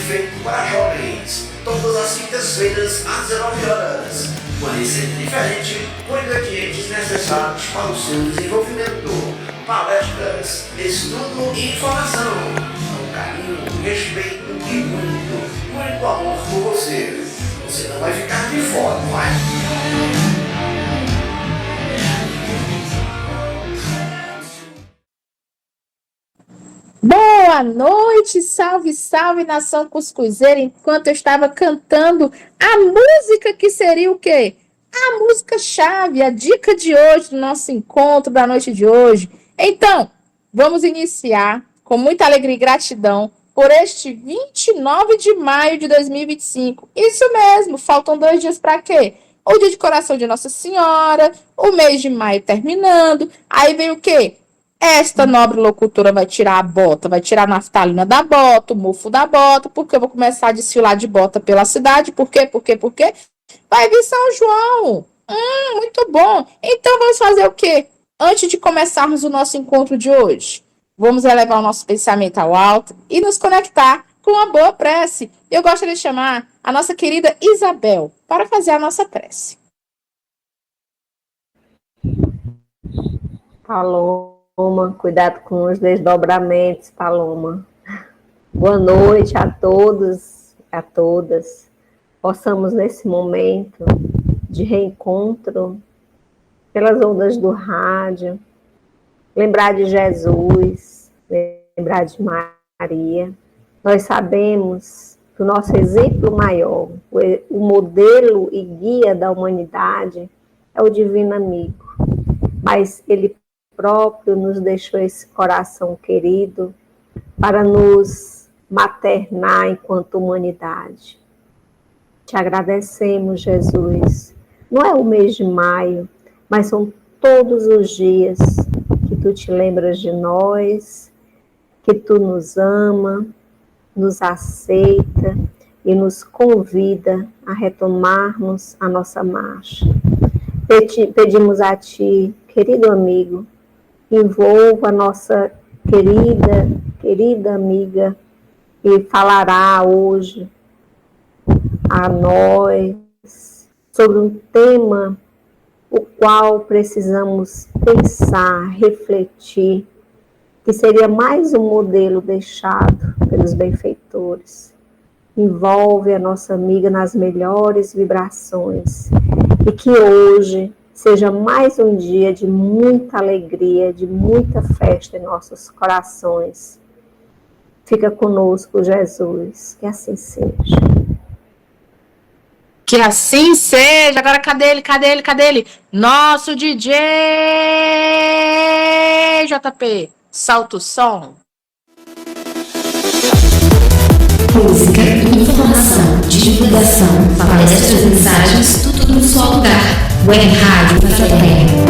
feito para jovens, todas as quintas-feiras às 19 horas. Uma receita diferente com ingredientes necessários para o seu desenvolvimento. Palestras, estudo e informação. Com carinho, respeito e muito amor por você. Você não vai ficar de fora, não vai? Boa noite, salve, salve, nação cuscuzeira. Enquanto eu estava cantando a música que seria o quê? A música-chave, a dica de hoje, do nosso encontro da noite de hoje. Então, vamos iniciar com muita alegria e gratidão por este 29 de maio de 2025. Isso mesmo, faltam 2 dias para quê? O dia de coração de Nossa Senhora, o mês de maio terminando, aí vem o quê? Esta nobre locutora vai tirar a bota, vai tirar a naftalina da bota, o mofo da bota, porque eu vou começar a desfilar de bota pela cidade. Por quê? Vai vir São João. Muito bom. Então vamos fazer o quê? Antes de começarmos o nosso encontro de hoje, vamos elevar o nosso pensamento ao alto e nos conectar com uma boa prece. Eu gostaria de chamar a nossa querida Isabel para fazer a nossa prece. Paloma, cuidado com os desdobramentos, Paloma. Boa noite a todos e a todas. Possamos, nesse momento de reencontro, pelas ondas do rádio, lembrar de Jesus, lembrar de Maria. Nós sabemos que o nosso exemplo maior, o modelo e guia da humanidade é o Divino Amigo. Mas Ele próprio nos deixou esse coração querido para nos maternar enquanto humanidade. Te agradecemos, Jesus. Não é o mês de maio, mas são todos os dias que Tu te lembras de nós, que Tu nos ama, nos aceita e nos convida a retomarmos a nossa marcha. Pedimos a Ti, querido amigo, envolva a nossa querida amiga e falará hoje a nós sobre um tema o qual precisamos pensar, refletir, que seria mais um modelo deixado pelos benfeitores. Envolve a nossa amiga nas melhores vibrações e que hoje seja mais um dia de muita alegria, de muita festa em nossos corações. Fica conosco, Jesus, que assim seja. Que assim seja. Agora, cadê ele? Nosso DJ JP, solta o som. Música, informação, divulgação, palestras, mensagens, tudo no seu lugar. Web Rádio Fraterno.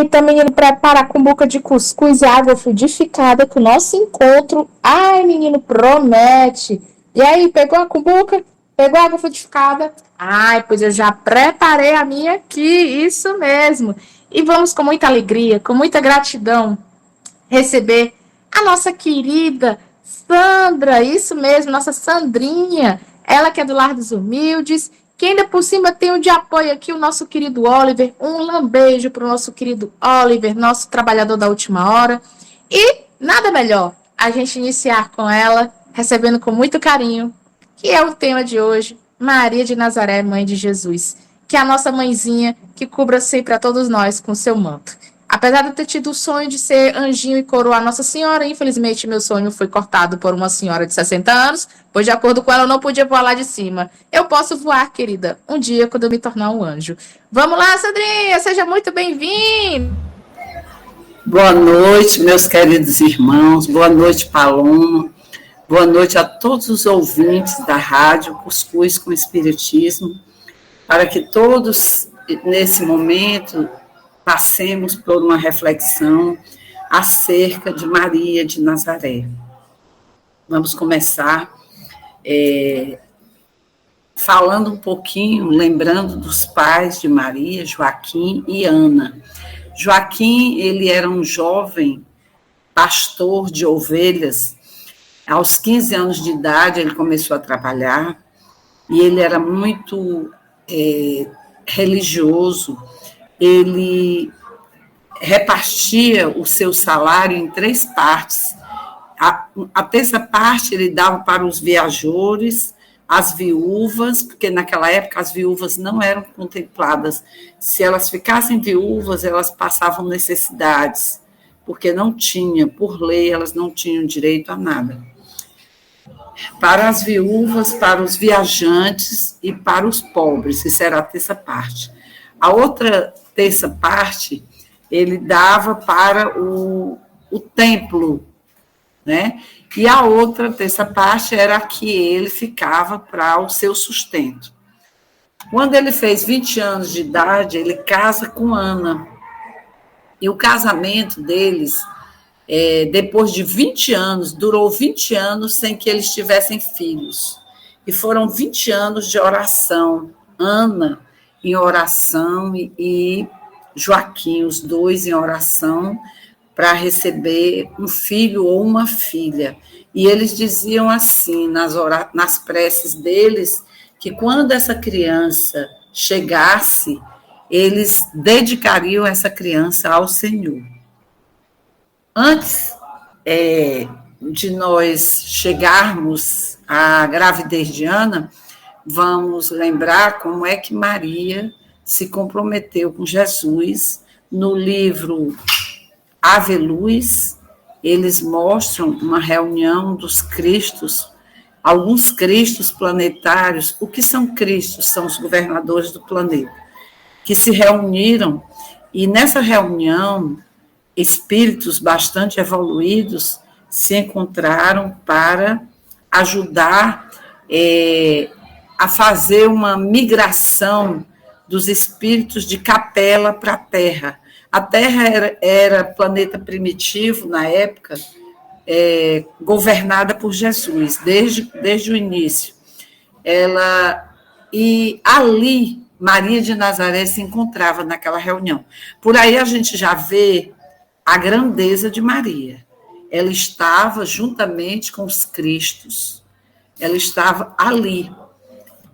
então, menino, prepara a cumbuca de cuscuz e água fluidificada, que o nosso encontro, ai, menino, promete. E aí, pegou a cumbuca? Pegou a água fluidificada? Ai, pois eu já preparei a minha aqui, isso mesmo. E vamos com muita alegria, com muita gratidão, receber a nossa querida Sandra, isso mesmo, nossa Sandrinha, ela que é do Lar dos Humildes, que ainda por cima tem o de apoio aqui, o nosso querido Oliver, um lambejo para o nosso querido Oliver, nosso trabalhador da última hora, e nada melhor a gente iniciar com ela, recebendo com muito carinho, que é o tema de hoje, Maria de Nazaré, Mãe de Jesus, que é a nossa mãezinha, que cubra sempre a todos nós com seu manto. Apesar de eu ter tido o sonho de ser anjinho e coroar Nossa Senhora, infelizmente meu sonho foi cortado por uma senhora de 60 anos, pois de acordo com ela eu não podia voar lá de cima. Eu posso voar, querida, um dia quando eu me tornar um anjo. Vamos lá, Sandrinha, seja muito bem-vinda! Boa noite, meus queridos irmãos, boa noite, Paloma, boa noite a todos os ouvintes da rádio Cuscuz com Espiritismo, para que todos, nesse momento, passemos por uma reflexão acerca de Maria de Nazaré. Vamos começar falando um pouquinho, lembrando dos pais de Maria, Joaquim e Ana. Joaquim, ele era um jovem pastor de ovelhas. Aos 15 anos de idade, ele começou a trabalhar e ele era muito religioso. Ele repartia o seu salário em 3 partes. A terça parte ele dava para os viajores, as viúvas, porque naquela época as viúvas não eram contempladas. Se elas ficassem viúvas, elas passavam necessidades, porque não tinha, por lei, elas não tinham direito a nada. Para as viúvas, para os viajantes e para os pobres, isso era a terça parte. A outra terça parte, ele dava para o templo, né? E a outra terça parte era a que ele ficava para o seu sustento. Quando ele fez 20 anos de idade, ele casa com Ana. E o casamento deles, depois de 20 anos, durou 20 anos sem que eles tivessem filhos. E foram 20 anos de oração. Ana em oração e Joaquim, os dois em oração, para receber um filho ou uma filha. E eles diziam assim, nas preces deles, que quando essa criança chegasse, eles dedicariam essa criança ao Senhor. Antes de nós chegarmos à gravidez de Ana, vamos lembrar como é que Maria se comprometeu com Jesus. No livro Ave Luz, eles mostram uma reunião dos cristos, alguns cristos planetários. O que são cristos? São os governadores do planeta, que se reuniram, e nessa reunião, espíritos bastante evoluídos se encontraram para ajudar a fazer uma migração dos espíritos de Capela para a Terra. A Terra era planeta primitivo, na época, governada por Jesus, desde o início. E ali, Maria de Nazaré se encontrava naquela reunião. Por aí a gente já vê a grandeza de Maria. Ela estava juntamente com os cristos, ela estava ali.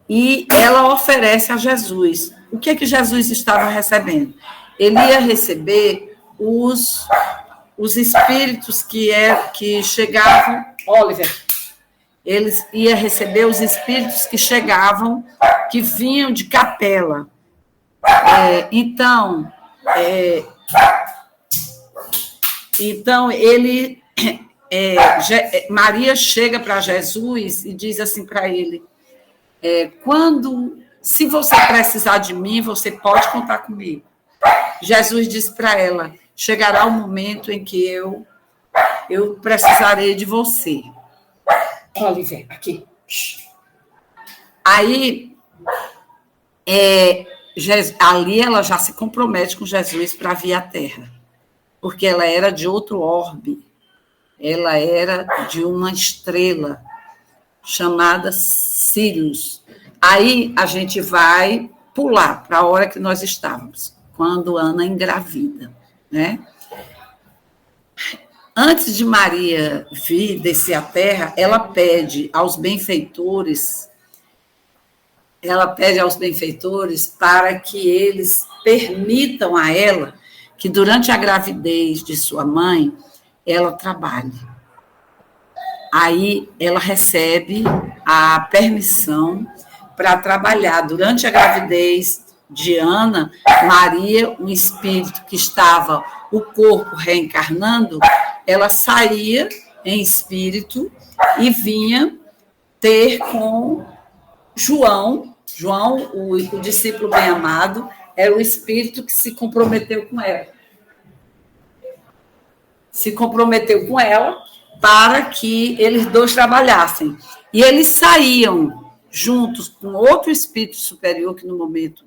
E ela oferece a Jesus. O que é que Jesus estava recebendo? Ele ia receber os espíritos que chegavam... Oliver, eles ia receber os espíritos que chegavam, que vinham de Capela. Então, Maria chega para Jesus e diz assim para ele, se você precisar de mim, você pode contar comigo. Jesus disse para ela, chegará o momento em que eu precisarei de você. Oliver, aqui. Aí, ali ela já se compromete com Jesus para vir à Terra, porque ela era de outro orbe, ela era de uma estrela chamada Sirius. Aí a gente vai pular para a hora que nós estávamos, quando Ana engravida, né? Antes de Maria vir descer à Terra, ela pede aos benfeitores para que eles permitam a ela que durante a gravidez de sua mãe, ela trabalhe. Aí ela recebe a permissão para trabalhar. Durante a gravidez de Ana, Maria, um espírito que estava o corpo reencarnando, ela saía em espírito e vinha ter com João, o discípulo bem-amado, era o espírito que se comprometeu com ela. Se comprometeu com ela para que eles dois trabalhassem. E eles saíam juntos com outro espírito superior, que no momento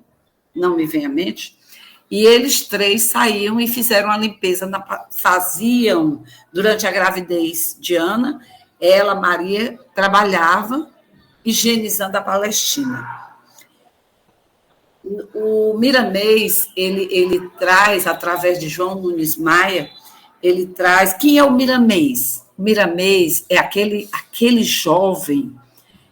não me vem à mente, e eles três saíam e fizeram a limpeza, faziam, durante a gravidez de Ana, ela, Maria, trabalhava higienizando a Palestina. O Miramês, ele traz, através de João Nunes Maia, ele traz... Quem é o Miramês? O Miramês é aquele jovem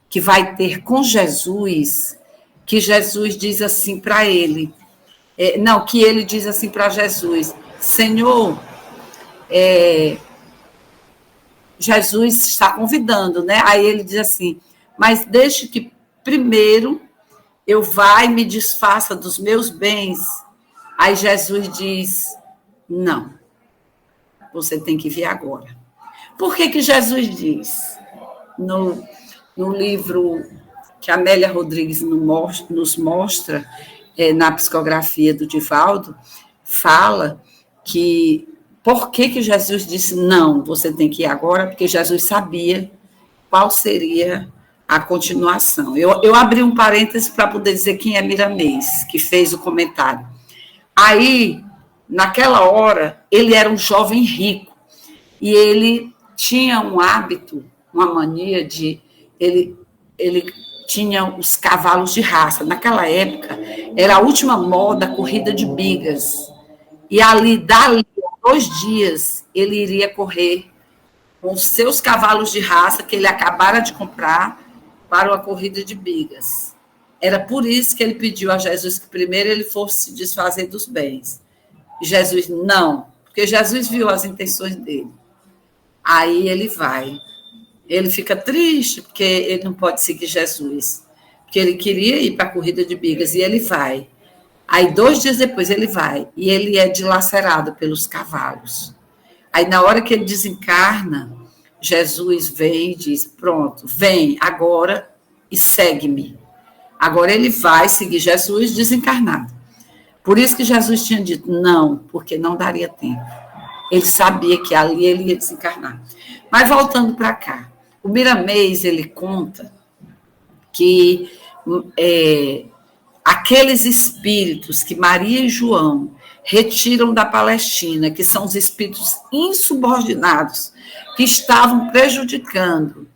que vai ter com Jesus, que Jesus diz assim para ele, que ele diz assim para Jesus, Senhor, Jesus está convidando, né? Aí ele diz assim, mas deixe que primeiro eu vá e me desfaça dos meus bens. Aí Jesus diz, não, você tem que vir agora. Por que Jesus diz? No livro que a Amélia Rodrigues nos mostra, na psicografia do Divaldo, fala que por que Jesus disse não, você tem que ir agora, porque Jesus sabia qual seria a continuação. Eu abri um parêntese para poder dizer quem é Miramês, que fez o comentário. Aí, naquela hora, ele era um jovem rico, e ele tinha um hábito, uma mania de... Ele tinha os cavalos de raça. Naquela época, era a última moda a corrida de bigas. E dali a 2 dias, ele iria correr com os seus cavalos de raça, que ele acabara de comprar, para uma corrida de bigas. Era por isso que ele pediu a Jesus que primeiro ele fosse se desfazer dos bens. E Jesus, não, porque Jesus viu as intenções dele. Aí ele vai. Ele fica triste, porque ele não pode seguir Jesus. Porque ele queria ir para a corrida de bigas, e ele vai. Aí 2 dias depois ele vai, e ele é dilacerado pelos cavalos. Aí na hora que ele desencarna, Jesus vem e diz, pronto, vem agora e segue-me. Agora ele vai seguir Jesus desencarnado. Por isso que Jesus tinha dito não, porque não daria tempo. Ele sabia que ali ele ia desencarnar. Mas voltando para cá, o Miramês, ele conta que aqueles espíritos que Maria e João retiram da Palestina, que são os espíritos insubordinados, que estavam prejudicando,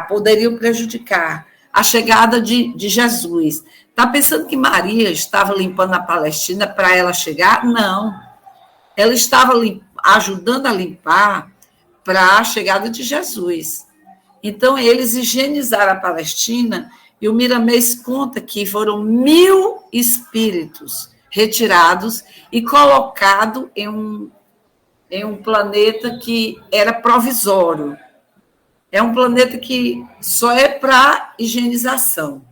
poderiam prejudicar a chegada de Jesus. Está pensando que Maria estava limpando a Palestina para ela chegar? Não. Ela estava ajudando a limpar para a chegada de Jesus. Então, eles higienizaram a Palestina, e o Miramês conta que foram 1000 espíritos retirados e colocados em um planeta que era provisório. É um planeta que só é para higienização.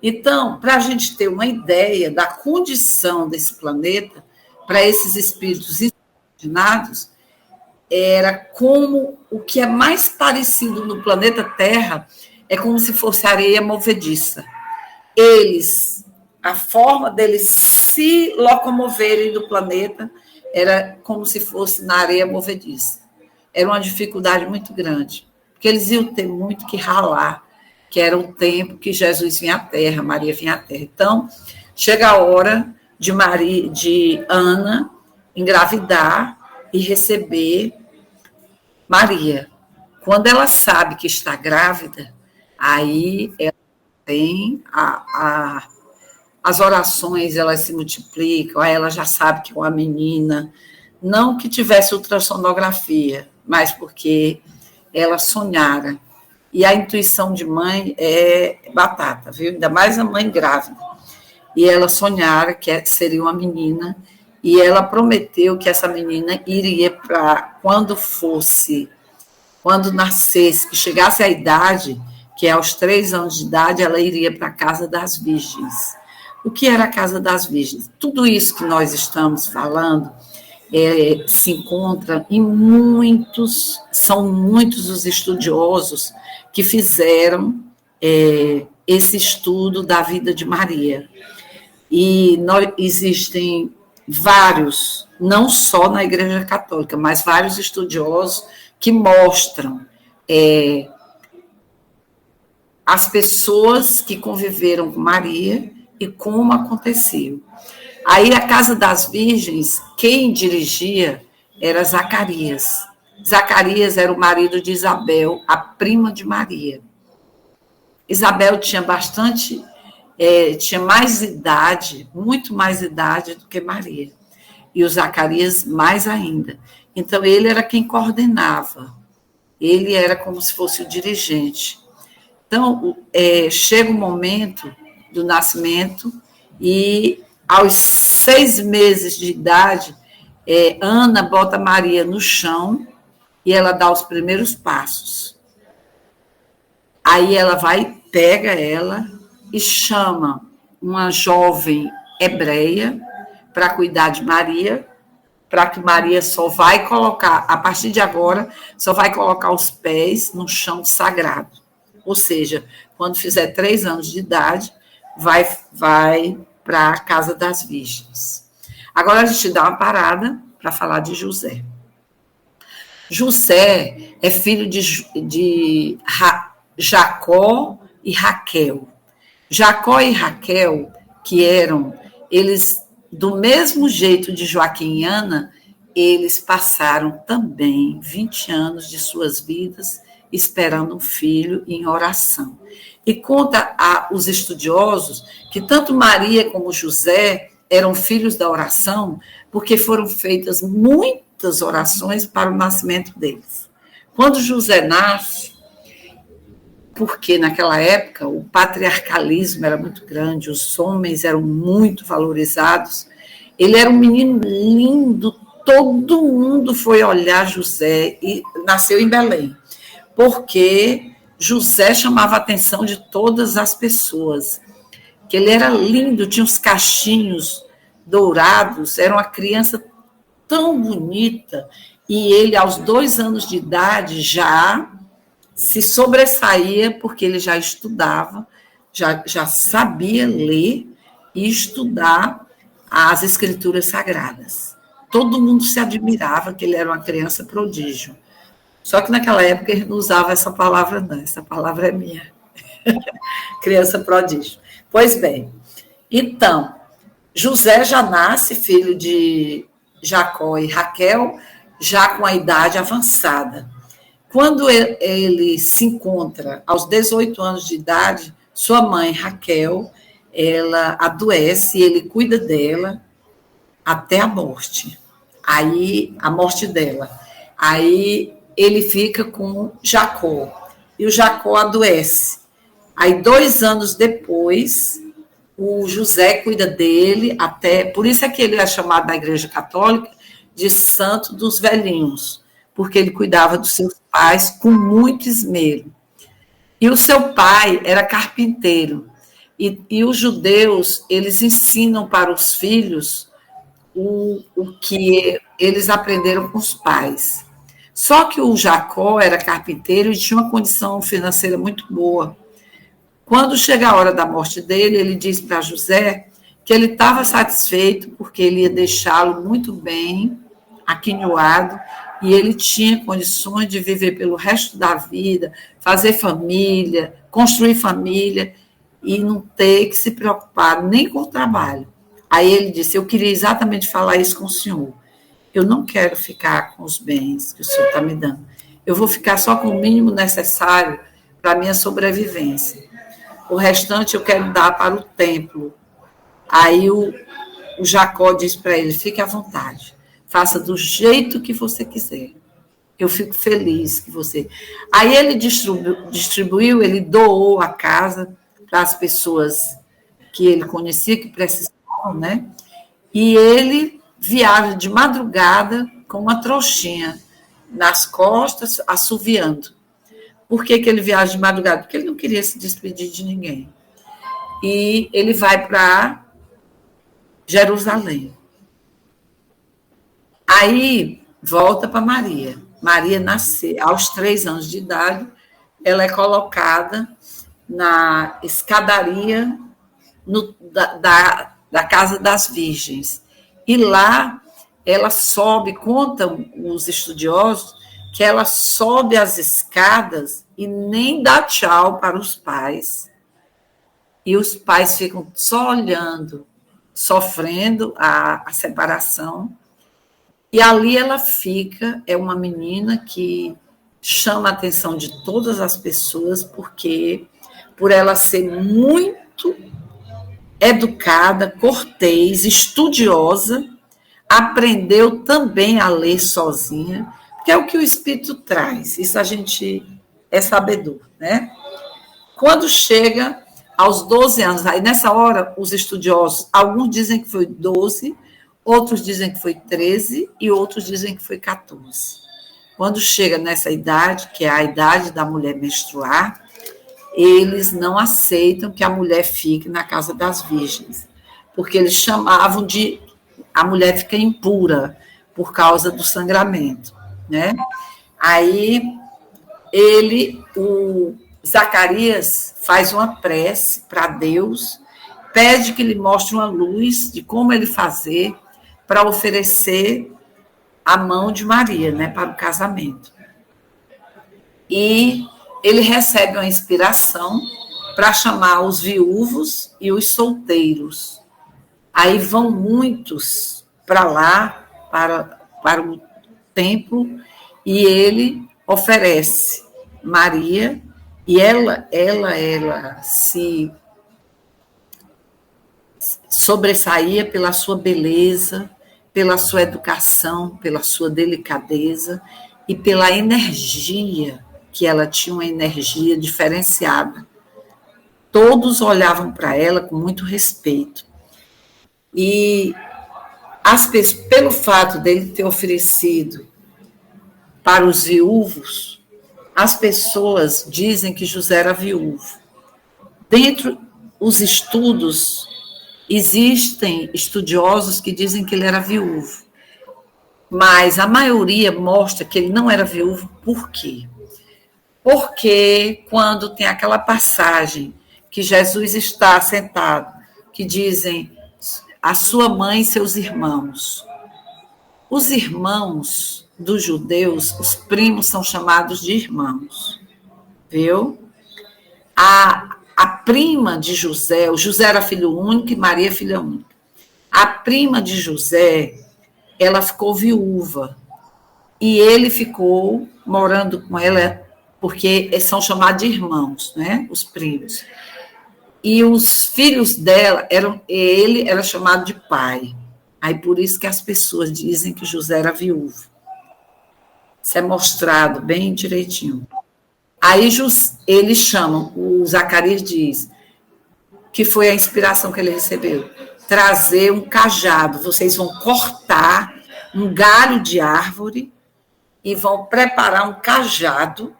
Então, para a gente ter uma ideia da condição desse planeta, para esses espíritos insubordinados, era como o que é mais parecido no planeta Terra é como se fosse areia movediça. A forma deles se locomoverem do planeta era como se fosse na areia movediça. Era uma dificuldade muito grande, porque eles iam ter muito que ralar, que era o tempo que Jesus vinha à Terra, Maria vinha à Terra. Então, chega a hora de Ana engravidar e receber Maria. Quando ela sabe que está grávida, aí ela tem as orações, elas se multiplicam, aí ela já sabe que é uma menina, não que tivesse ultrassonografia, mas porque ela sonhara. E a intuição de mãe é batata, viu? Ainda mais a mãe grávida. E ela sonhara que seria uma menina, e ela prometeu que essa menina iria para, quando nascesse, que chegasse à idade, que é aos 3 anos de idade, ela iria para a Casa das Virgens. O que era a Casa das Virgens? Tudo isso que nós estamos falando se encontra em são muitos os estudiosos que fizeram esse estudo da vida de Maria. E existem vários, não só na Igreja Católica, mas vários estudiosos que mostram as pessoas que conviveram com Maria e como aconteceu. Aí a Casa das Virgens, quem dirigia era Zacarias. Zacarias era o marido de Isabel, a prima de Maria. Isabel tinha tinha mais idade, muito mais idade do que Maria. E o Zacarias mais ainda. Então, ele era quem coordenava. Ele era como se fosse o dirigente. Então, chega o momento do nascimento e, aos 6 meses de idade, Ana bota Maria no chão e ela dá os primeiros passos. Aí ela pega ela e chama uma jovem hebreia para cuidar de Maria, para que Maria só vai colocar, a partir de agora, só vai colocar os pés no chão sagrado. Ou seja, quando fizer 3 anos de idade, vai para a Casa das Virgens. Agora a gente dá uma parada para falar de José. José é filho de Jacó e Raquel. Jacó e Raquel, que eles, do mesmo jeito de Joaquim e Ana, eles passaram também 20 anos de suas vidas esperando um filho em oração. E conta os estudiosos que tanto Maria como José eram filhos da oração, porque foram feitas muitas orações para o nascimento deles. Quando José nasce, porque naquela época o patriarcalismo era muito grande, os homens eram muito valorizados, ele era um menino lindo, todo mundo foi olhar José, e nasceu em Belém, porque José chamava a atenção de todas as pessoas, que ele era lindo, tinha uns cachinhos dourados, era uma criança tão bonita, e ele, aos 2 anos de idade, já se sobressaía, porque ele já estudava, já sabia ler e estudar as escrituras sagradas. Todo mundo se admirava que ele era uma criança prodígio. Só que naquela época ele não usava essa palavra, não. Essa palavra é minha. Criança prodígio. Pois bem, então, José já nasce filho de Jacó e Raquel, já com a idade avançada. Quando ele se encontra aos 18 anos de idade, sua mãe, Raquel, ela adoece e ele cuida dela até a morte. Aí, a morte dela. Aí ele fica com Jacó. E o Jacó adoece. Aí, 2 anos depois, o José cuida dele até... Por isso é que ele é chamado na Igreja Católica de Santo dos Velhinhos, porque ele cuidava dos seus pais com muito esmero. E o seu pai era carpinteiro. E os judeus, eles ensinam para os filhos o que eles aprenderam com os pais. Só que o Jacó era carpinteiro e tinha uma condição financeira muito boa. Quando chega a hora da morte dele, ele diz para José que ele estava satisfeito porque ele ia deixá-lo muito bem aquinhoado e ele tinha condições de viver pelo resto da vida, fazer família, construir família e não ter que se preocupar nem com o trabalho. Aí ele disse, eu queria exatamente falar isso com o senhor. Eu não quero ficar com os bens que o senhor está me dando. Eu vou ficar só com o mínimo necessário para a minha sobrevivência. O restante eu quero dar para o templo. Aí o Jacó disse para ele, fique à vontade, faça do jeito que você quiser. Eu fico feliz que você... Aí ele distribuiu, ele doou a casa para as pessoas que ele conhecia, que precisavam, né? E ele viaja de madrugada com uma trouxinha nas costas, assoviando. Por que ele viaja de madrugada? Porque ele não queria se despedir de ninguém. E ele vai para Jerusalém. Aí volta para Maria. Maria nasceu aos 3 anos de idade, ela é colocada na escadaria da Casa das Virgens. E lá ela sobe, contam os estudiosos, que ela sobe as escadas e nem dá tchau para os pais. E os pais ficam só olhando, sofrendo a separação. E ali ela fica, é uma menina que chama a atenção de todas as pessoas, porque por ela ser muito educada, cortês, estudiosa, aprendeu também a ler sozinha, que é o que o Espírito traz. Isso a gente é sabedor, né? Quando chega aos 12 anos, aí nessa hora os estudiosos, alguns dizem que foi 12, outros dizem que foi 13 e outros dizem que foi 14. Quando chega nessa idade, que é a idade da mulher menstruar, eles não aceitam que a mulher fique na casa das virgens, porque eles chamavam de a mulher fica impura por causa do sangramento, né? Aí o Zacarias faz uma prece para Deus, pede que lhe mostre uma luz de como ele fazer para oferecer a mão de Maria, né, para o casamento. E ele recebe uma inspiração para chamar os viúvos e os solteiros. Aí vão muitos para lá, para o templo, e ele oferece Maria, e ela se sobressaía pela sua beleza, pela sua educação, pela sua delicadeza e pela energia, que ela tinha uma energia diferenciada. Todos olhavam para ela com muito respeito. E pelo fato dele ter oferecido para os viúvos, as pessoas dizem que José era viúvo. Dentro dos estudos, existem estudiosos que dizem que ele era viúvo, mas a maioria mostra que ele não era viúvo. Por quê? Porque quando tem aquela passagem que Jesus está sentado, que dizem a sua mãe e seus irmãos. Os irmãos dos judeus, os primos são chamados de irmãos, viu? A prima de José, o José era filho único e Maria filha única. A prima de José, ela ficou viúva e ele ficou morando com ela, porque são chamados de irmãos, né? Os primos. E os filhos dela, ele era chamado de pai. Aí por isso que as pessoas dizem que José era viúvo. Isso é mostrado bem direitinho. Aí eles chamam, o Zacarias diz, que foi a inspiração que ele recebeu, trazer um cajado. Vocês vão cortar um galho de árvore e vão preparar um cajado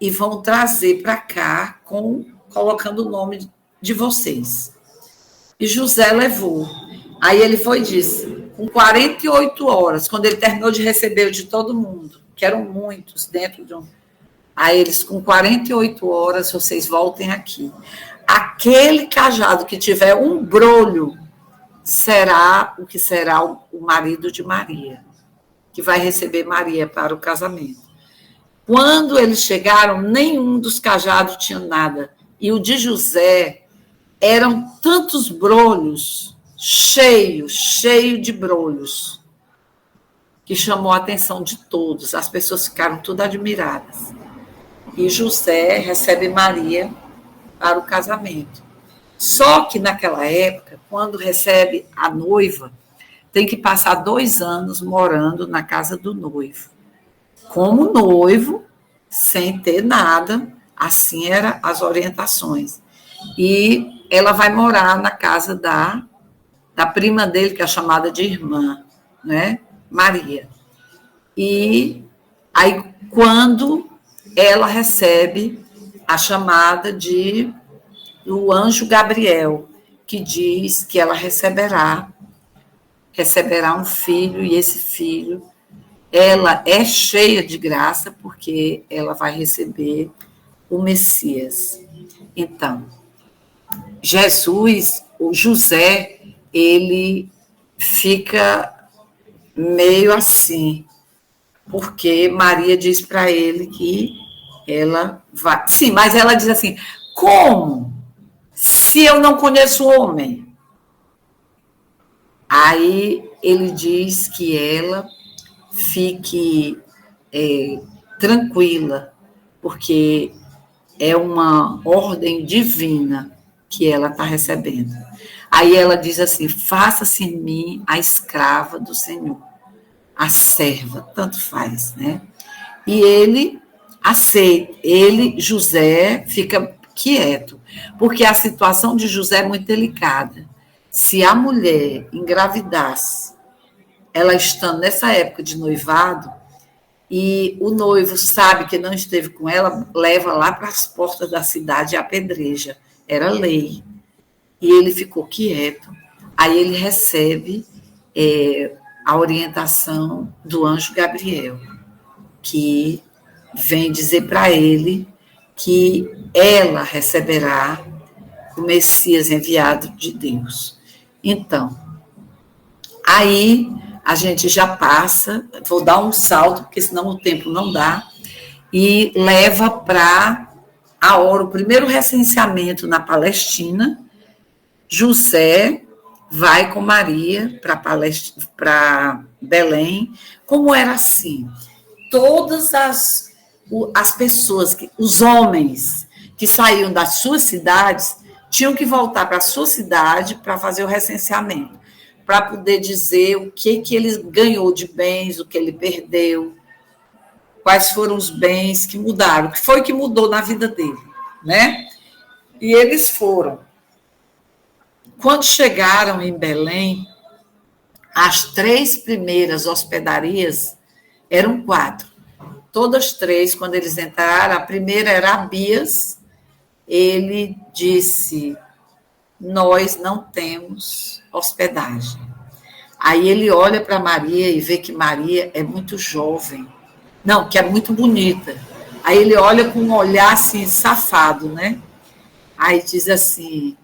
e vão trazer para cá, colocando o nome de vocês. E José levou. Aí ele foi e disse, com 48 horas, quando ele terminou de receber de todo mundo, que eram muitos dentro de um... Aí eles, com 48 horas, vocês voltem aqui. Aquele cajado que tiver um brolho será o que será o marido de Maria, que vai receber Maria para o casamento. Quando eles chegaram, nenhum dos cajados tinha nada. E o de José eram tantos brolhos, cheio de brolhos, que chamou a atenção de todos. As pessoas ficaram todas admiradas. E José recebe Maria para o casamento. Só que naquela época, quando recebe a noiva, tem que passar 2 anos morando na casa do noivo. Como noivo, sem ter nada, assim eram as orientações. E ela vai morar na casa da prima dele, que é chamada de irmã, né? Maria. E aí, quando ela recebe a chamada do anjo Gabriel, que diz que ela receberá um filho, e esse filho, ela é cheia de graça, porque ela vai receber o Messias. Então, o José, ele fica meio assim, porque Maria diz para ele que ela vai... Sim, mas ela diz assim, como? Se eu não conheço o homem? Aí ele diz que ela fique tranquila, porque é uma ordem divina que ela está recebendo. Aí ela diz assim, faça-se em mim a escrava do Senhor, a serva, tanto faz, né? E ele aceita, José, fica quieto, porque a situação de José é muito delicada. Se a mulher engravidasse, ela estando nessa época de noivado, e o noivo sabe que não esteve com ela, leva lá para as portas da cidade e apedreja. Era lei. E ele ficou quieto. Aí ele recebe a orientação do anjo Gabriel, que vem dizer para ele que ela receberá o Messias enviado de Deus. Então, aí a gente já passa, vou dar um salto, porque senão o tempo não dá, e leva para a hora, o primeiro recenseamento na Palestina. José vai com Maria para Belém. Como era assim? Todas as pessoas, os homens que saíam das suas cidades, tinham que voltar para a sua cidade para fazer o recenseamento, para poder dizer o que ele ganhou de bens, o que ele perdeu, quais foram os bens que mudaram, o que foi que mudou na vida dele, né? E eles foram. Quando chegaram em Belém, as 3 primeiras hospedarias eram 4. Todas 3, quando eles entraram, a primeira era Abias. Ele disse, nós não temos hospedagem. Aí ele olha para Maria e vê que Maria é muito jovem. Não, que é muito bonita. Aí ele olha com um olhar assim, safado, né? Aí diz assim,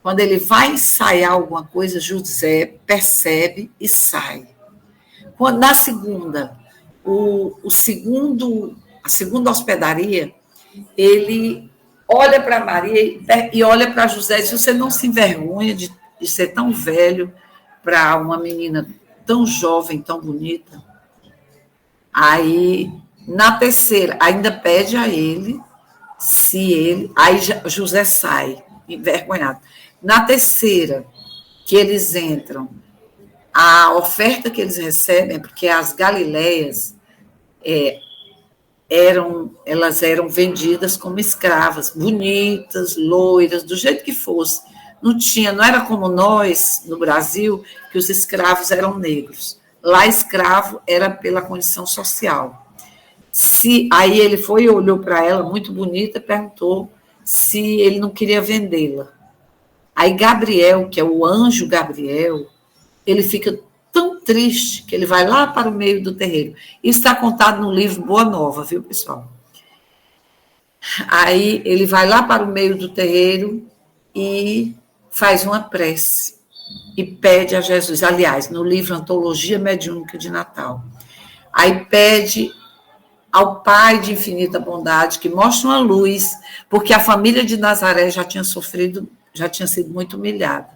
quando ele vai ensaiar alguma coisa, José percebe e sai. Quando, na segunda, a segunda hospedaria, ele olha para Maria e olha para José e diz, você não se envergonha de ser tão velho para uma menina tão jovem, tão bonita? Aí, na terceira, ainda pede a ele, aí José sai, envergonhado. Na terceira, que eles entram, a oferta que eles recebem, porque as Galileias elas eram vendidas como escravas, bonitas, loiras, do jeito que fosse. Não era como nós, no Brasil, que os escravos eram negros. Lá, escravo era pela condição social. Aí ele foi e olhou para ela, muito bonita, e perguntou se ele não queria vendê-la. Aí Gabriel, que é o anjo Gabriel, ele fica tão triste que ele vai lá para o meio do terreiro. Isso está contado no livro Boa Nova, viu, pessoal? Aí ele vai lá para o meio do terreiro e faz uma prece e pede a Jesus. Aliás, no livro Antologia Mediúnica de Natal. Aí pede ao Pai de infinita bondade, que mostra uma luz, porque a família de Nazaré já tinha sofrido, já tinha sido muito humilhada.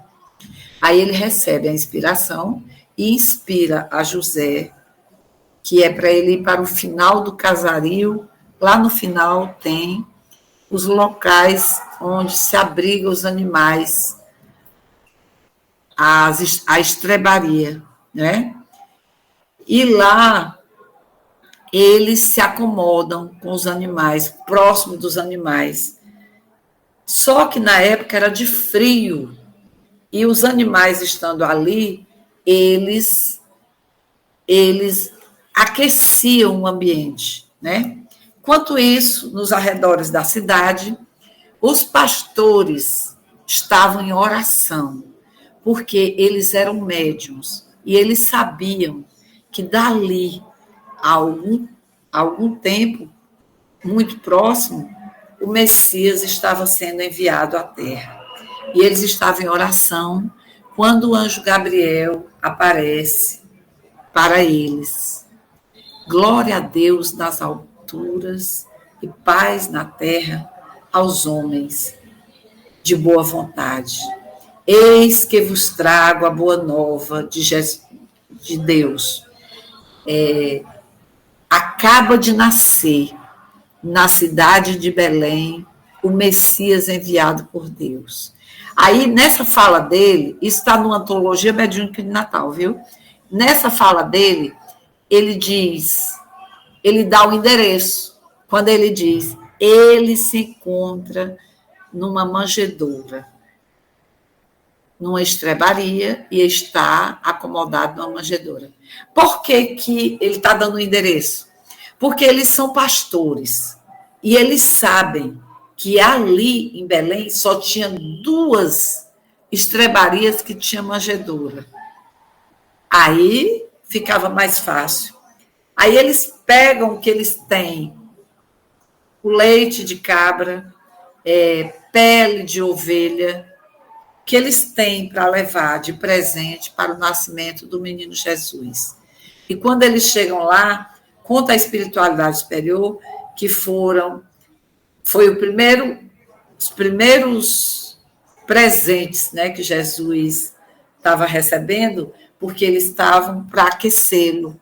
Aí ele recebe a inspiração e inspira a José, que é para ele ir para o final do casario. Lá no final tem os locais onde se abrigam os animais, a estrebaria, né? E lá eles se acomodam com os animais, próximo dos animais. Só que na época era de frio, e os animais estando ali, eles aqueciam o ambiente, né? Enquanto isso, nos arredores da cidade, os pastores estavam em oração, porque eles eram médiuns e eles sabiam que dali a algum tempo, muito próximo, o Messias estava sendo enviado à Terra. E eles estavam em oração quando o anjo Gabriel aparece para eles. Glória a Deus nas alturas e paz na terra aos homens de boa vontade. Eis que vos trago a boa nova de Deus. Acaba de nascer na cidade de Belém o Messias enviado por Deus. Aí, nessa fala dele, isso está numa antologia mediúnica de Natal, viu? Nessa fala dele, ele dá o endereço, quando ele diz, ele se encontra numa manjedoura, numa estrebaria, e está acomodado numa manjedoura. Por que que ele está dando o endereço? Porque eles são pastores, e eles sabem que ali em Belém só tinha 2 estrebarias que tinham manjedoura. Aí ficava mais fácil. Aí eles pegam o que eles têm, o leite de cabra, pele de ovelha, que eles têm para levar de presente para o nascimento do menino Jesus. E quando eles chegam lá, conta a espiritualidade superior que foi os primeiros presentes, né, que Jesus estava recebendo, porque eles estavam para aquecê-lo.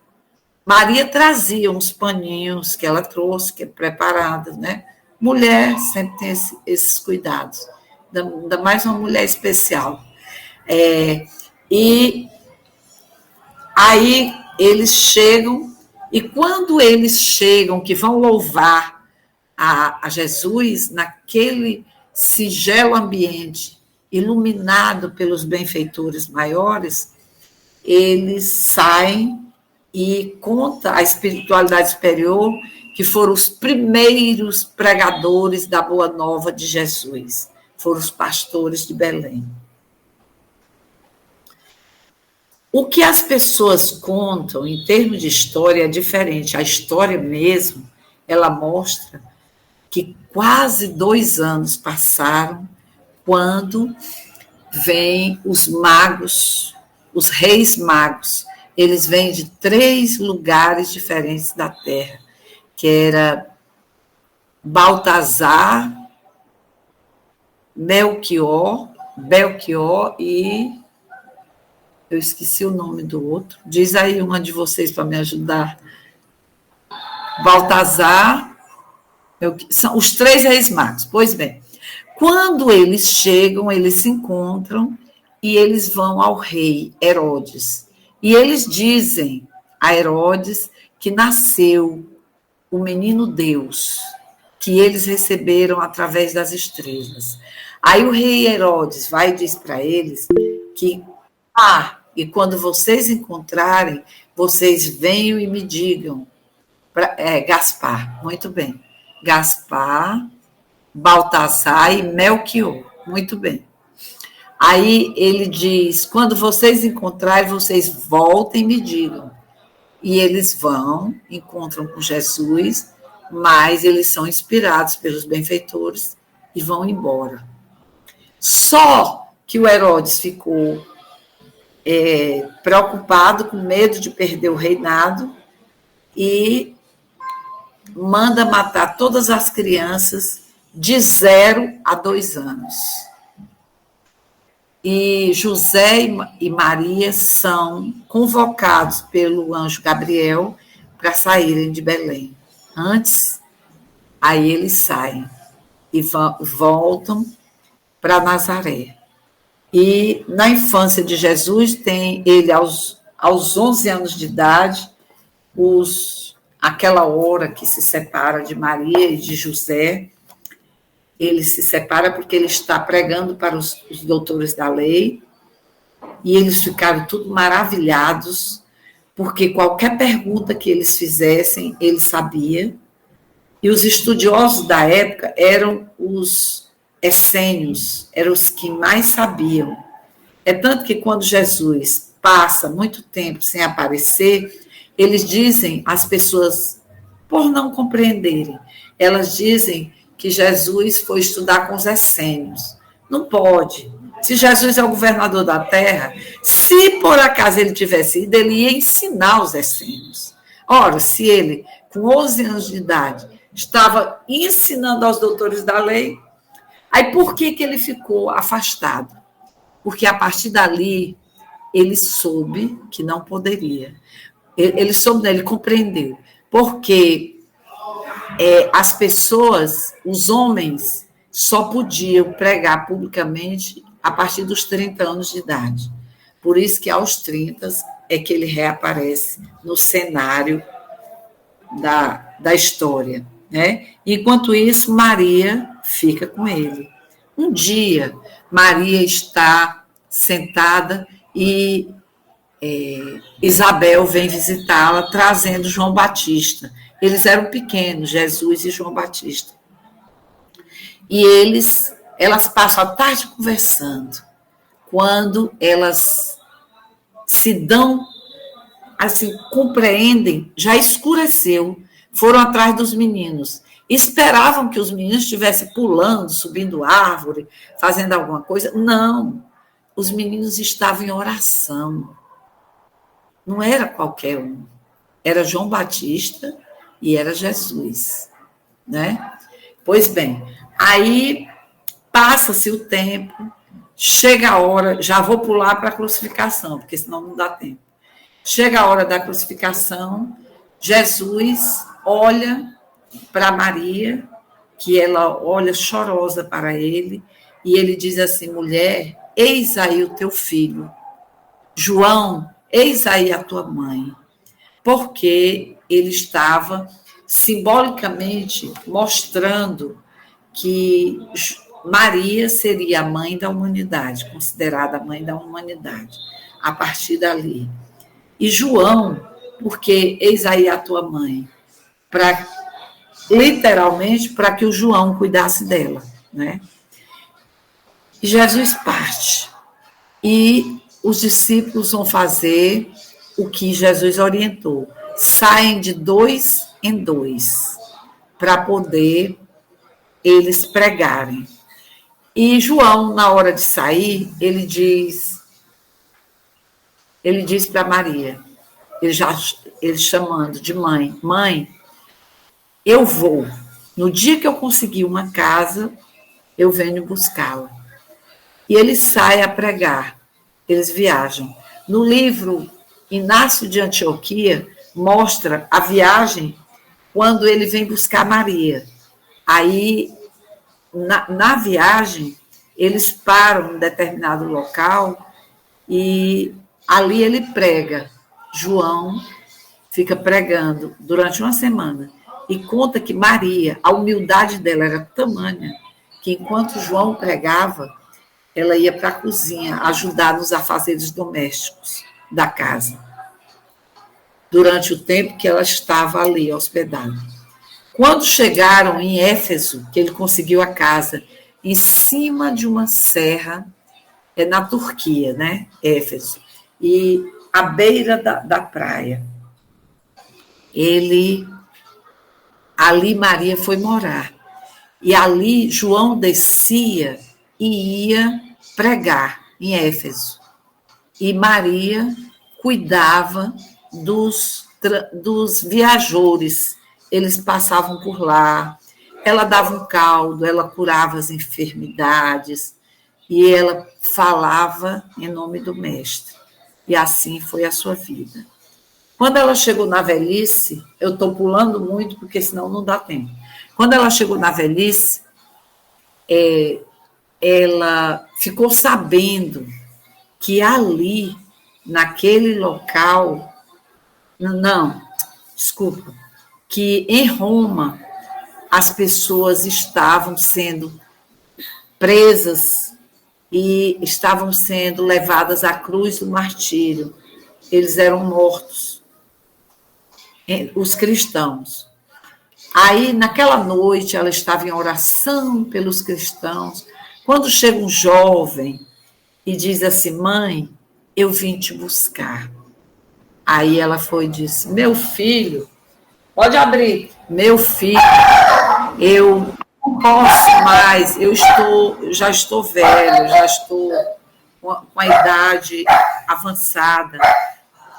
Maria trazia uns paninhos que ela trouxe, que é preparada, né? Mulher sempre tem esses cuidados, ainda mais uma mulher especial. E aí eles chegam, e quando eles chegam, que vão louvar a Jesus, naquele singelo ambiente, iluminado pelos benfeitores maiores, eles saem e conta a espiritualidade superior que foram os primeiros pregadores da Boa Nova de Jesus, foram os pastores de Belém. O que as pessoas contam em termos de história é diferente. A história mesmo, ela mostra que quase 2 anos passaram quando vêm os magos, os reis magos. Eles vêm de 3 lugares diferentes da terra, que era Baltazar, Belchior e eu esqueci o nome do outro. Diz aí uma de vocês para me ajudar. Baltazar, são os 3 reis magos. Pois bem, quando eles chegam, eles se encontram e eles vão ao rei Herodes. E eles dizem a Herodes que nasceu o menino Deus, que eles receberam através das estrelas. Aí o rei Herodes vai e diz para eles que, e quando vocês encontrarem, vocês venham e me digam. Gaspar, muito bem. Gaspar, Baltazar e Melquior, muito bem. Aí ele diz, quando vocês encontrarem, vocês voltem e me digam. E eles vão, encontram com Jesus, mas eles são inspirados pelos benfeitores e vão embora. Só que o Herodes ficou preocupado, com medo de perder o reinado, e manda matar todas as crianças de 0 a 2 anos. E José e Maria são convocados pelo anjo Gabriel para saírem de Belém. Antes, aí eles saem e voltam para Nazaré. E na infância de Jesus, tem ele aos 11 anos de idade, aquela hora que se separa de Maria e de José, ele se separa porque ele está pregando para os doutores da lei, e eles ficaram tudo maravilhados, porque qualquer pergunta que eles fizessem, ele sabia, e os estudiosos da época eram os essênios, eram os que mais sabiam. É tanto que quando Jesus passa muito tempo sem aparecer, eles dizem, as pessoas, por não compreenderem, elas dizem que Jesus foi estudar com os essênios. Não pode. Se Jesus é o governador da terra, se por acaso ele tivesse ido, ele ia ensinar os essênios. Ora, se ele, com 11 anos de idade, estava ensinando aos doutores da lei, aí por que ele ficou afastado? Porque a partir dali, ele soube que não poderia. Ele soube, ele compreendeu. Porque as pessoas, os homens, só podiam pregar publicamente a partir dos 30 anos de idade. Por isso que aos 30 é que ele reaparece no cenário da história. Né? Enquanto isso, Maria fica com ele. Um dia, Maria está sentada e Isabel vem visitá-la, trazendo João Batista. Eles eram pequenos, Jesus e João Batista. E elas passam a tarde conversando. Quando elas se dão, assim, compreendem, já escureceu, foram atrás dos meninos. Esperavam que os meninos estivessem pulando, subindo árvore, fazendo alguma coisa. Não, os meninos estavam em oração. Não era qualquer um. Era João Batista e era Jesus. Né? Pois bem, aí passa-se o tempo, chega a hora, já vou pular para a crucificação, porque senão não dá tempo. Chega a hora da crucificação, Jesus olha para Maria, que ela olha chorosa para ele, e ele diz assim: mulher, eis aí o teu filho. João, eis aí a tua mãe. Porque ele estava simbolicamente mostrando que Maria seria a mãe da humanidade, considerada a mãe da humanidade, a partir dali. E João, porque eis aí a tua mãe, literalmente para que o João cuidasse dela, né? E Jesus parte. E os discípulos vão fazer o que Jesus orientou. Saem de 2 em 2 para poder eles pregarem. E João, na hora de sair, ele diz para Maria, ele chamando de mãe, mãe, eu vou. No dia que eu conseguir uma casa, eu venho buscá-la. E ele sai a pregar. Eles viajam. No livro Inácio de Antioquia, mostra a viagem quando ele vem buscar Maria. Aí, na viagem, eles param em determinado local e ali ele prega. João fica pregando durante uma semana e conta que Maria, a humildade dela era tamanha que enquanto João pregava, ela ia para a cozinha ajudar nos afazeres domésticos da casa, durante o tempo que ela estava ali hospedada. Quando chegaram em Éfeso, que ele conseguiu a casa, em cima de uma serra, na Turquia, né? Éfeso, e à beira da praia. Ali Maria foi morar. E ali João descia e ia pregar em Éfeso. E Maria cuidava dos viajores eles passavam por lá, ela dava um caldo, ela curava as enfermidades, e ela falava em nome do Mestre. E assim foi a sua vida. Quando ela chegou na velhice, eu estou pulando muito, porque senão não dá tempo. Quando ela chegou na velhice, ela ficou sabendo que ali, naquele local, não, desculpa, que em Roma as pessoas estavam sendo presas e estavam sendo levadas à cruz do martírio. Eles eram mortos, os cristãos. Aí, naquela noite, ela estava em oração pelos cristãos. Quando chega um jovem e diz assim: mãe, eu vim te buscar. Aí ela foi e disse: meu filho, pode abrir. Meu filho, eu não posso mais, já estou velho, já estou com a idade avançada.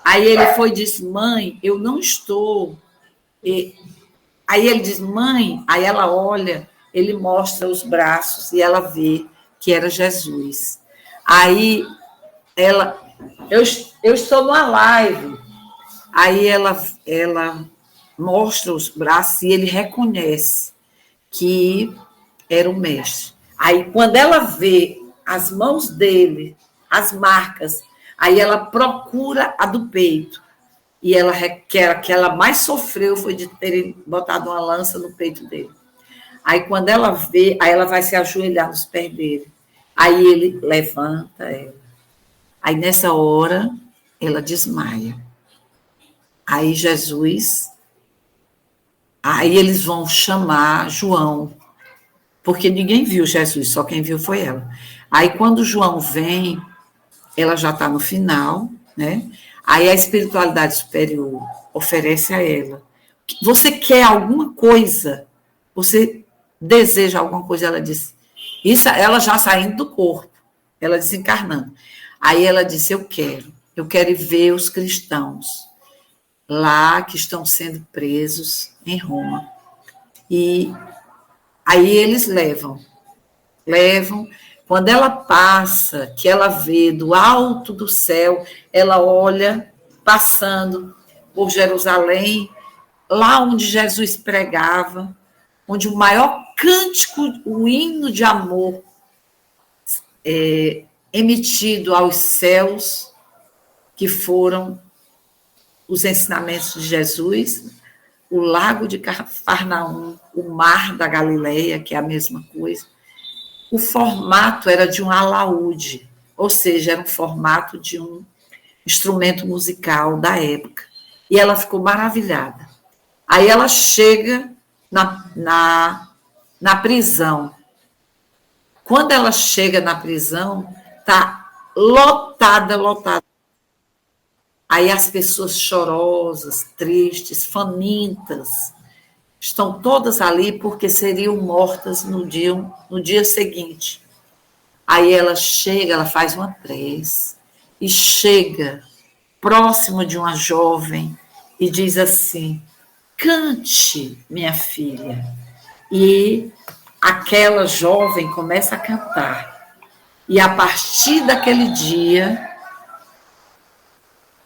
Aí ele foi e disse: mãe, eu não estou. Aí ele diz: mãe, aí ela olha, ele mostra os braços e ela vê que era Jesus. Aí eu estou numa live. Aí ela mostra os braços e ele reconhece que era o Mestre. Aí quando ela vê as mãos dele, as marcas, aí ela procura a do peito. E ela que ela mais sofreu foi de terem botado uma lança no peito dele. Aí quando ela vê, aí ela vai se ajoelhar nos pés dele. Aí ele levanta ela. Aí nessa hora ela desmaia. Aí aí eles vão chamar João, porque ninguém viu Jesus, só quem viu foi ela. Aí quando João vem, ela já está no final, né? Aí a espiritualidade superior oferece a ela: você quer alguma coisa? Você deseja alguma coisa? Ela disse, isso, ela já saindo do corpo, ela desencarnando. Aí ela disse: eu quero ir ver os cristãos lá que estão sendo presos em Roma. E aí eles levam. Quando ela passa, que ela vê do alto do céu, ela olha passando por Jerusalém, lá onde Jesus pregava, onde o maior cântico, o hino de amor emitido aos céus, que foram os ensinamentos de Jesus, o lago de Cafarnaum, o mar da Galileia, que é a mesma coisa. O formato era de um alaúde, ou seja, era um formato de um instrumento musical da época. E ela ficou maravilhada. Aí ela chega na prisão. Quando ela chega na prisão, está lotada. Aí as pessoas chorosas, tristes, famintas, estão todas ali porque seriam mortas no dia seguinte. Aí ela chega, ela faz uma prece e chega próximo de uma jovem e diz assim: cante, minha filha. E aquela jovem começa a cantar. E a partir daquele dia,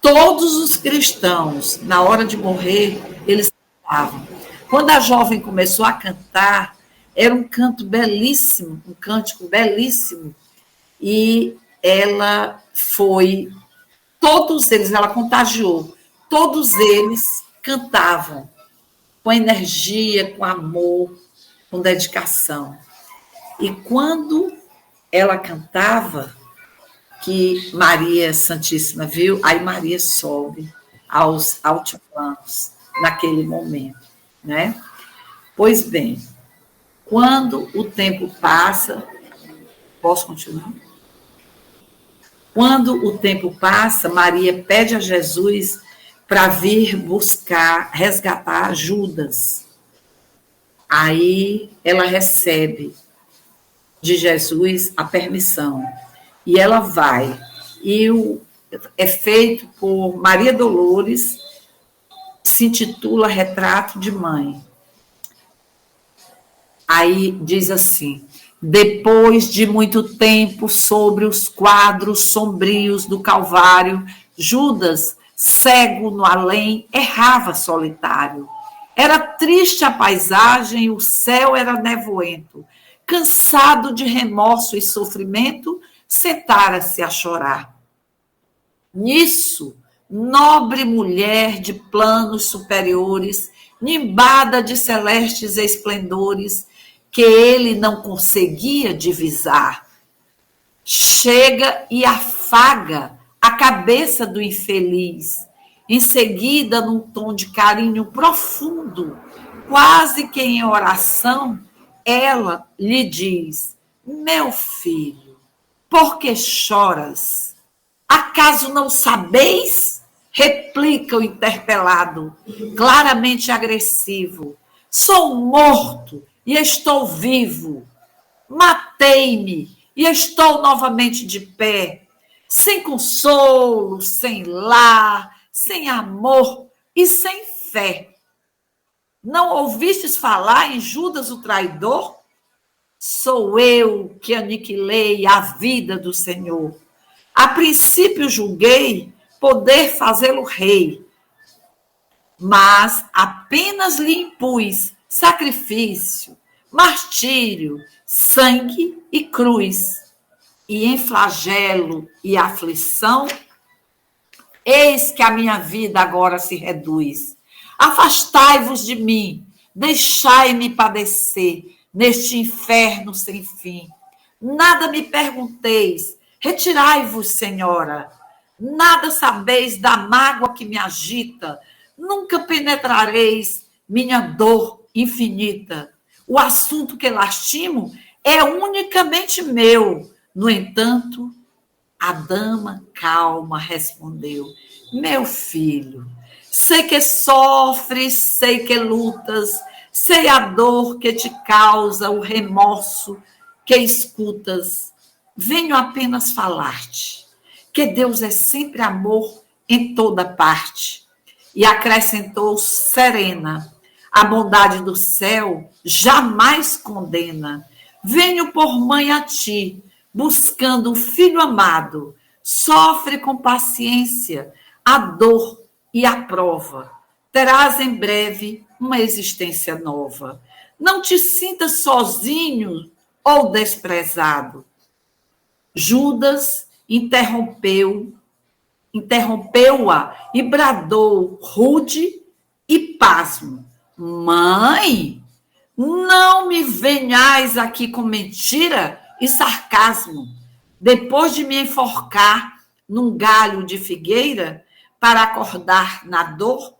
todos os cristãos, na hora de morrer, eles cantavam. Quando a jovem começou a cantar, era um canto belíssimo, um cântico belíssimo, e ela foi, todos eles, ela contagiou, todos eles cantavam com energia, com amor, com dedicação. E quando ela cantava, que Maria Santíssima viu, aí Maria sobe aos altiplanos naquele momento, né? Pois bem, quando o tempo passa, posso continuar? Quando o tempo passa, Maria pede a Jesus para vir buscar, resgatar Judas. Aí ela recebe de Jesus a permissão. E ela vai. E é feito por Maria Dolores se intitula Retrato de Mãe. Aí diz assim: depois de muito tempo sobre os quadros sombrios do Calvário, Judas, cego no além, errava solitário. Era triste a paisagem, o céu era nevoento. Cansado de remorso e sofrimento, sentara-se a chorar. Nisso, nobre mulher de planos superiores, nimbada de celestes esplendores, que ele não conseguia divisar, chega e afaga a cabeça do infeliz. Em seguida, num tom de carinho profundo, quase que em oração, ela lhe diz: meu filho, por que choras? Acaso não sabeis? Replica o interpelado, claramente agressivo. Sou morto e estou vivo. Matei-me e estou novamente de pé, sem consolo, sem lar, sem amor e sem fé. Não ouvistes falar em Judas o traidor? Sou eu que aniquilei a vida do Senhor. A princípio julguei poder fazê-lo rei, mas apenas lhe impus sacrifício, martírio, sangue e cruz. E em flagelo e aflição, eis que a minha vida agora se reduz. Afastai-vos de mim, deixai-me padecer neste inferno sem fim. Nada me pergunteis, retirai-vos, Senhora. Nada sabeis da mágoa que me agita, nunca penetrareis minha dor infinita. O assunto que lastimo é unicamente meu. No entanto, a dama calma respondeu: meu filho, sei que sofres, sei que lutas, sei a dor que te causa, o remorso que escutas. Venho apenas falar-te que Deus é sempre amor em toda parte. E acrescentou serena: a bondade do céu jamais condena. Venho por mãe a ti, buscando o filho amado. Sofre com paciência a dor e a prova. Terás em breve uma existência nova. Não te sintas sozinho ou desprezado. Judas interrompeu-a e bradou rude e pasmo: mãe, não me venhais aqui com mentira e sarcasmo, depois de me enforcar num galho de figueira para acordar na dor,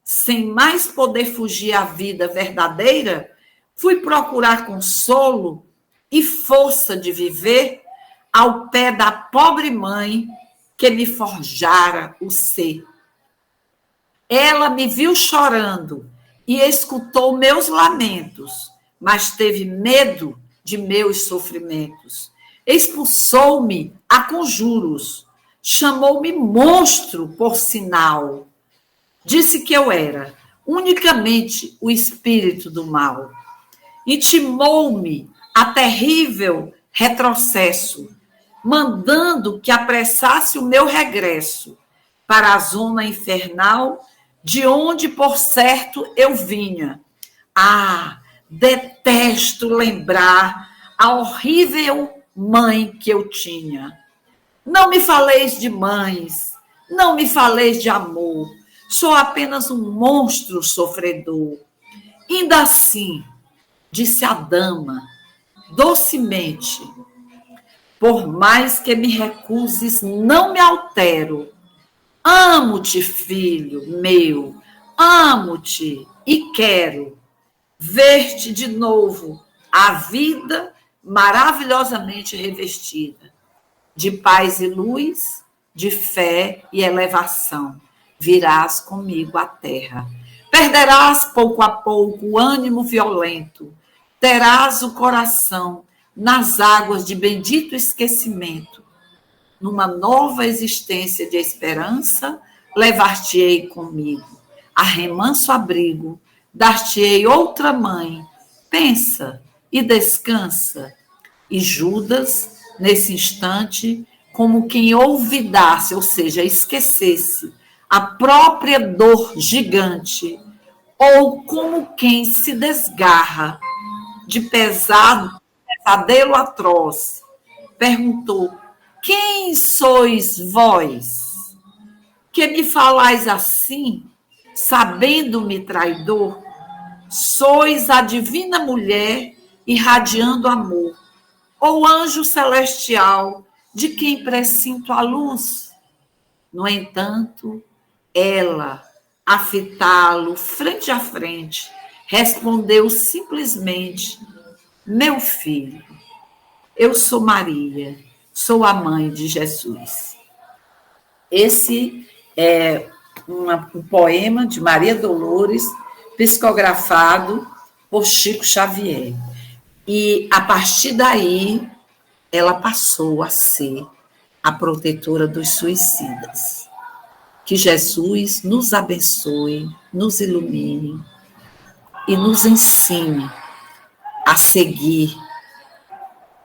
sem mais poder fugir à vida verdadeira, fui procurar consolo e força de viver ao pé da pobre mãe que me forjara o ser. Ela me viu chorando e escutou meus lamentos, mas teve medo de meus sofrimentos. Expulsou-me a conjuros, chamou-me monstro por sinal. Disse que eu era unicamente o espírito do mal. Intimou-me a terrível retrocesso, mandando que apressasse o meu regresso para a zona infernal, de onde, por certo, eu vinha. Ah, detesto lembrar a horrível mãe que eu tinha. Não me faleis de mães, não me faleis de amor, sou apenas um monstro sofredor. Ainda assim, disse a dama, docemente: por mais que me recuses, não me altero. Amo-te, filho meu, amo-te e quero ver-te de novo, a vida maravilhosamente revestida de paz e luz, de fé e elevação. Virás comigo à terra. Perderás pouco a pouco o ânimo violento, terás o coração nas águas de bendito esquecimento. Numa nova existência de esperança, levar-te-ei comigo. a remanso abrigo, dar-te-ei outra mãe. Pensa e descansa. E Judas, nesse instante, como quem olvidasse, ou seja, esquecesse a própria dor gigante, ou como quem se desgarra de pesadelo atroz, perguntou: quem sois vós, que me falais assim, sabendo-me traidor? Sois a divina mulher irradiando amor, ou anjo celestial de quem pressinto a luz? No entanto, ela, a fitá-lo frente a frente, respondeu simplesmente: meu filho, eu sou Maria, sou a mãe de Jesus. Esse é um poema de Maria Dolores, psicografado por Chico Xavier. E, a partir daí, ela passou a ser a protetora dos suicidas. Que Jesus nos abençoe, nos ilumine e nos ensine a seguir,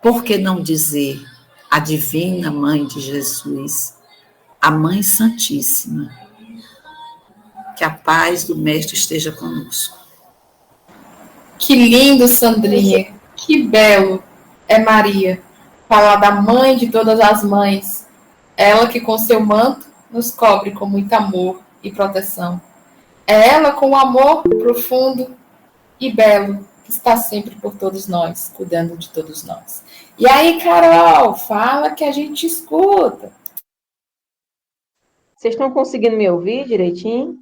por que não dizer, a divina Mãe de Jesus, a Mãe Santíssima. Que a paz do Mestre esteja conosco. Que lindo, Sandrinha. Que belo é Maria. Falar da mãe de todas as mães. Ela que com seu manto nos cobre com muito amor e proteção. É ela com o amor profundo e belo que está sempre por todos nós, cuidando de todos nós. E aí, Carol, fala que a gente escuta. Vocês estão conseguindo me ouvir direitinho?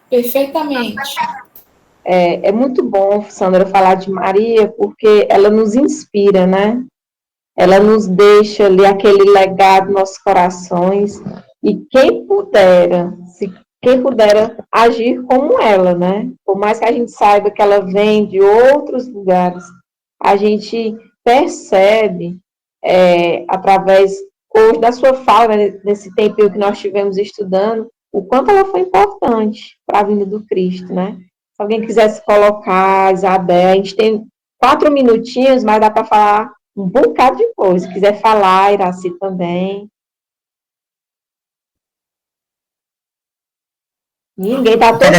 Perfeitamente. É muito bom, Sandra, falar de Maria, porque ela nos inspira, né? Ela nos deixa ali aquele legado nos nossos corações. E quem pudera agir como ela, né? Por mais que a gente saiba que ela vem de outros lugares, a gente percebe, através hoje da sua fala, né, nesse tempinho que nós tivemos estudando, o quanto ela foi importante para a vinda do Cristo, né? Se alguém quisesse colocar, Isabel, a gente tem 4 minutinhos, mas dá para falar um bocado de coisa. Se quiser falar, Iraci também. Ninguém está todo mundo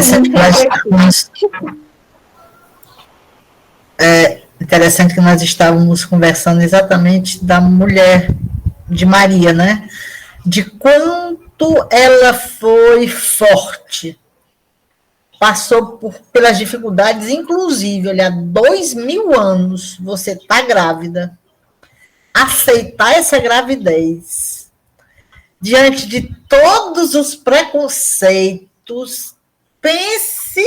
interessante que nós estávamos conversando exatamente da mulher de Maria, né? De quanto ela foi forte, passou pelas dificuldades, inclusive, olha, 2000 anos você está grávida, aceitar essa gravidez, diante de todos os preconceitos, pense,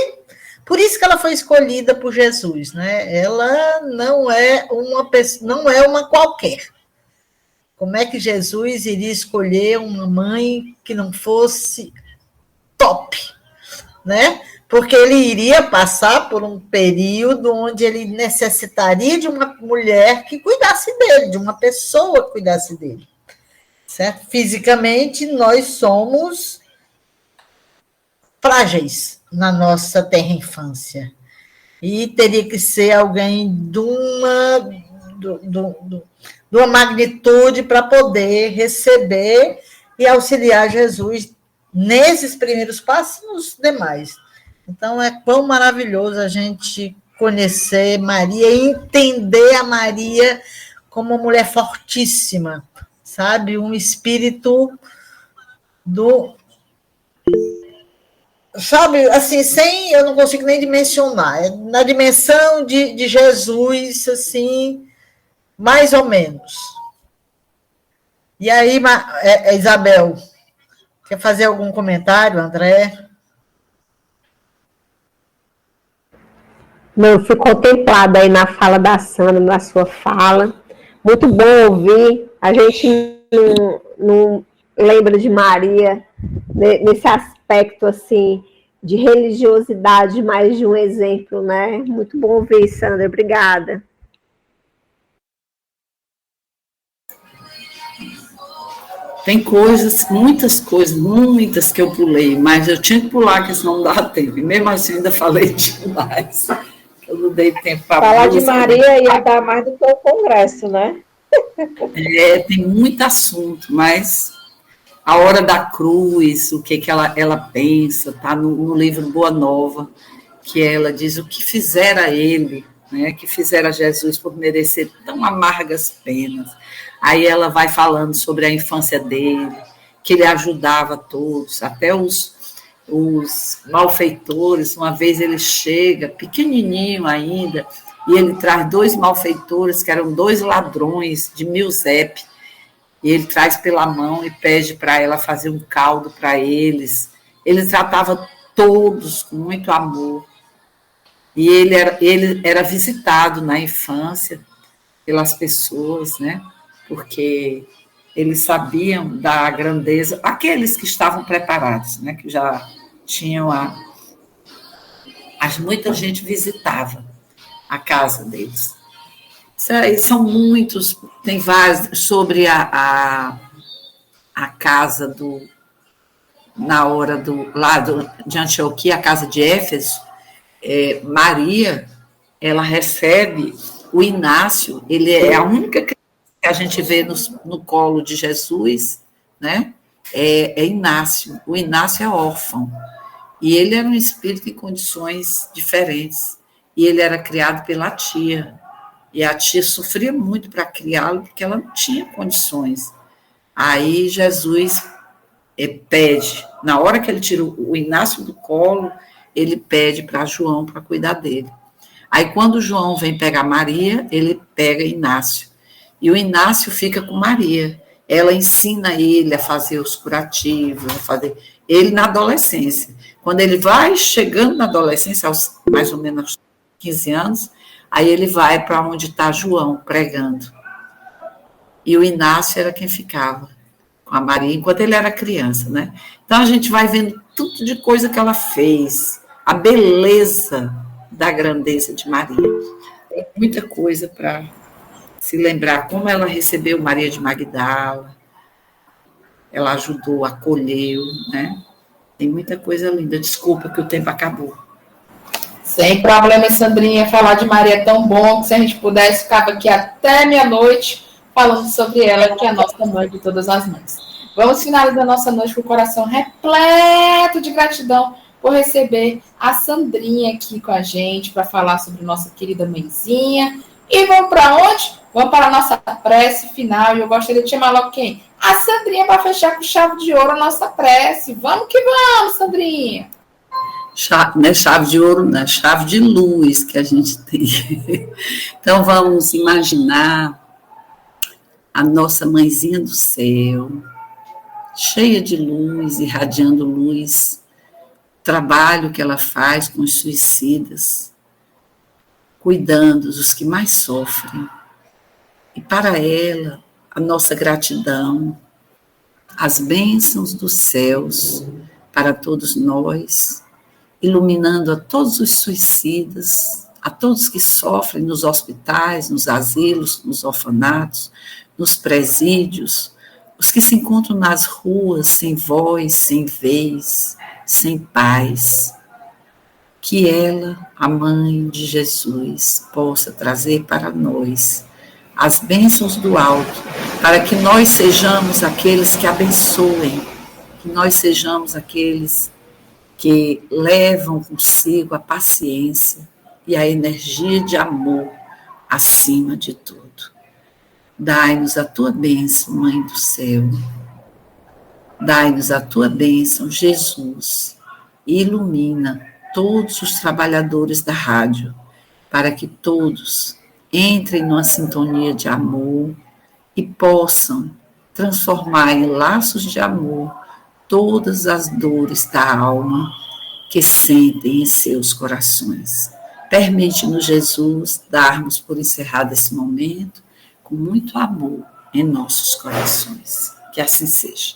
por isso que ela foi escolhida por Jesus, né? Ela não é uma pessoa, não é uma qualquer. Como é que Jesus iria escolher uma mãe que não fosse top, né? Porque ele iria passar por um período onde ele necessitaria de uma mulher que cuidasse dele, de uma pessoa que cuidasse dele, certo? Fisicamente, nós somos frágeis na nossa tenra infância, e teria que ser alguém de uma magnitude para poder receber e auxiliar Jesus nesses primeiros passos e nos demais. Então, é quão maravilhoso a gente conhecer Maria e entender a Maria como uma mulher fortíssima, sabe? Um espírito sabe, assim, eu não consigo nem dimensionar. Na dimensão de Jesus, assim, mais ou menos. E aí, Isabel, quer fazer algum comentário, André? Não, fui contemplada aí na fala da Sandra, na sua fala. Muito bom ouvir. A gente não lembra de Maria nesse aspecto, assim, de religiosidade, mais de um exemplo, né? Muito bom ouvir, Sandra. Obrigada. Tem coisas, muitas que eu pulei, mas eu tinha que pular, que senão não dava tempo. E mesmo assim, ainda falei demais. Eu não dei tempo para Falar de Maria ia dar mais do que o Congresso, né? Tem muito assunto, mas a hora da cruz, o que ela pensa, está no livro Boa Nova, que ela diz o que fizera ele, né, que fizera Jesus por merecer tão amargas penas. Aí ela vai falando sobre a infância dele, que ele ajudava todos, até os malfeitores. Uma vez ele chega, pequenininho ainda, e ele traz 2 malfeitores, que eram 2 ladrões de Milzep, e ele traz pela mão e pede para ela fazer um caldo para eles. Ele tratava todos com muito amor. E ele era visitado na infância pelas pessoas, né? Porque eles sabiam da grandeza, aqueles que estavam preparados, né? Que já tinham muita gente visitava a casa deles. São muitos, tem vários, sobre a casa na hora lá de Antioquia, a casa de Éfeso. Maria, ela recebe o Inácio, ele é a única criança que a gente vê no colo de Jesus, né? É Inácio. O Inácio é órfão. E ele era um espírito em condições diferentes. E ele era criado pela tia. E a tia sofria muito para criá-lo, porque ela não tinha condições. Aí Jesus pede, na hora que ele tira o Inácio do colo, ele pede para João para cuidar dele. Aí, quando João vem pegar Maria, ele pega Inácio. E o Inácio fica com Maria. Ela ensina ele a fazer os curativos, ele na adolescência. Quando ele vai chegando na adolescência, aos mais ou menos 15 anos, aí ele vai para onde está João pregando. E o Inácio era quem ficava com a Maria, enquanto ele era criança, né? Então, a gente vai vendo tudo de coisa que ela fez, a beleza da grandeza de Maria. Tem muita coisa para se lembrar, como ela recebeu Maria de Magdala, ela ajudou, acolheu, né? Tem muita coisa linda. Desculpa que o tempo acabou. Sem problema, Sandrinha, falar de Maria é tão bom que se a gente pudesse, ficava aqui até meia-noite falando sobre ela, que é a nossa mãe de todas as mães. Vamos finalizar a nossa noite com o coração repleto de gratidão por receber a Sandrinha aqui com a gente para falar sobre nossa querida mãezinha. E vamos para onde? Vamos para a nossa prece final. E eu gostaria de chamar logo quem? A Sandrinha, para fechar com chave de ouro a nossa prece. Vamos que vamos, Sandrinha! Não é chave de ouro, não é chave de luz que a gente tem. Então, vamos imaginar a nossa mãezinha do céu, cheia de luz, irradiando luz, trabalho que ela faz com os suicidas, cuidando dos que mais sofrem. E para ela, a nossa gratidão, as bênçãos dos céus para todos nós, iluminando a todos os suicidas, a todos que sofrem nos hospitais, nos asilos, nos orfanatos, nos presídios, os que se encontram nas ruas sem voz, sem vez, sem paz. Que ela, a mãe de Jesus, possa trazer para nós as bênçãos do alto, para que nós sejamos aqueles que abençoem, que nós sejamos aqueles que levam consigo a paciência e a energia de amor acima de tudo. Dai-nos a tua bênção, Mãe do céu. Dai-nos a tua bênção, Jesus, e ilumina todos os trabalhadores da rádio, para que todos entrem numa sintonia de amor e possam transformar em laços de amor todas as dores da alma que sentem em seus corações. Permite-nos, Jesus, darmos por encerrado esse momento com muito amor em nossos corações. Que assim seja.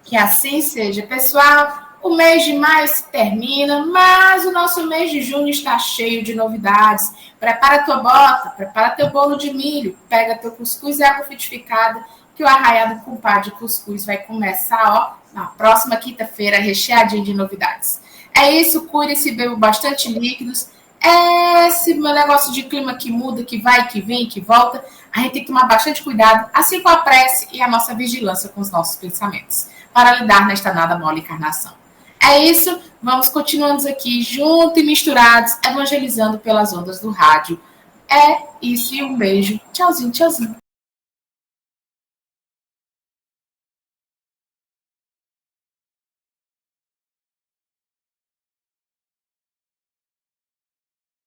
Que assim seja. Pessoal, o mês de maio se termina, mas o nosso mês de junho está cheio de novidades. Prepara tua bota, prepara teu bolo de milho, pega teu cuscuz e água frutificada que o Arraiado com Pá de Cuscuz vai começar, ó, na próxima quinta-feira, recheadinho de novidades. É isso, cuide-se, beba bastante líquidos. Esse meu negócio de clima que muda, que vai, que vem, que volta, a gente tem que tomar bastante cuidado, assim com a prece e a nossa vigilância com os nossos pensamentos, para lidar nesta nada mole encarnação. É isso, vamos continuando aqui, juntos e misturados, evangelizando pelas ondas do rádio. É isso e um beijo. Tchauzinho, tchauzinho.